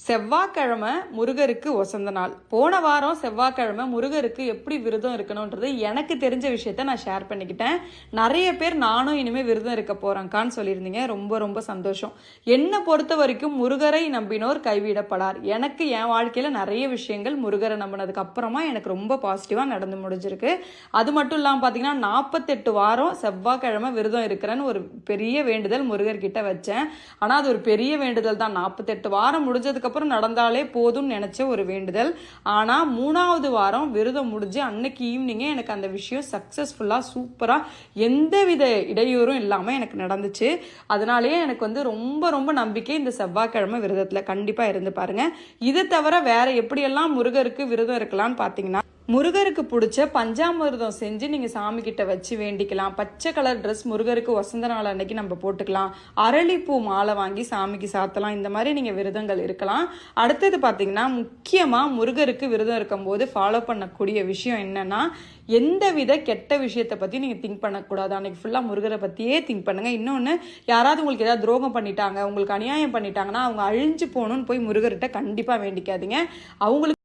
செவ்வாய்க்கிழமை முருகருக்கு உசந்த நாள். போன வாரம் செவ்வாய்க்கிழமை முருகருக்கு எப்படி விரதம் இருக்கணுன்றது எனக்கு தெரிஞ்ச விஷயத்த நான் ஷேர் பண்ணிக்கிட்டேன். நிறைய பேர் நானும் இனிமேல் விரதம் இருக்க போறேங்கான்னு சொல்லியிருந்தீங்க. ரொம்ப ரொம்ப சந்தோஷம். என்னை பொறுத்த வரைக்கும் முருகரை நம்பினோர் கைவிடப்படார். எனக்கு என் வாழ்க்கையில் நிறைய விஷயங்கள் முருகரை நம்பினதுக்கு அப்புறமா எனக்கு ரொம்ப பாசிட்டிவாக நடந்து முடிஞ்சிருக்கு. அது மட்டும் இல்லாமல் பார்த்தீங்கன்னா 48 வாரம் செவ்வாய்க்கிழமை விரதம் இருக்கிறேன்னு ஒரு பெரிய வேண்டுதல் முருகர்கிட்ட வச்சேன். ஆனால் அது ஒரு பெரிய வேண்டுதல் தான். 48 வாரம் முடிஞ்சதுக்கு அப்புறம் நடந்தாலே போதும்னு நினைச்ச ஒரு வேண்டுதல். ஆனா 3வது வாரம் விரதம் முடிஞ்சு அன்னைக்கு ஈவினிங்கே எனக்கு அந்த விஷயம் சக்சஸ்ஃபுல்லா சூப்பரா எந்தவித இடையூறும் இல்லாம எனக்கு நடந்துச்சு. அதனாலேயே எனக்கு ரொம்ப ரொம்ப நம்பிக்கை இந்த செவ்வாய்க்கிழமை விரதத்துல கண்டிப்பா இருந்து பாருங்க. இதை தவிர வேற எப்படியெல்லாம் முருகருக்கு விரதம் இருக்கலாம்னு பாத்தீங்கன்னா, முருகருக்கு பிடிச்ச பஞ்சாமிர்தம் செஞ்சு நீங்கள் சாமி கிட்ட வச்சு வேண்டிக்கலாம். பச்சை கலர் ட்ரெஸ் முருகருக்கு வசந்த நாள் அன்னைக்கு நம்ம போட்டுக்கலாம். அரளிப்பூ மாலை வாங்கி சாமிக்கு சாத்தலாம். இந்த மாதிரி நீங்கள் விரதங்கள் இருக்கலாம். அடுத்தது பார்த்தீங்கன்னா, முக்கியமாக முருகருக்கு விரதம் இருக்கும்போது ஃபாலோ பண்ணக்கூடிய விஷயம் என்னன்னா, எந்தவித கெட்ட விஷயத்தை பற்றி நீங்கள் திங்க் பண்ணக்கூடாது. அன்னைக்கு ஃபுல்லாக முருகரை பற்றியே திங்க் பண்ணுங்கள். இன்னொன்று, யாராவது உங்களுக்கு ஏதாவது துரோகம் பண்ணிட்டாங்க, உங்களுக்கு அநியாயம் பண்ணிட்டாங்கன்னா அவங்க அழிஞ்சு போகணும்னு போய் முருகர்கிட்ட கண்டிப்பாக வேண்டிக்காதீங்க. அவங்களுக்கு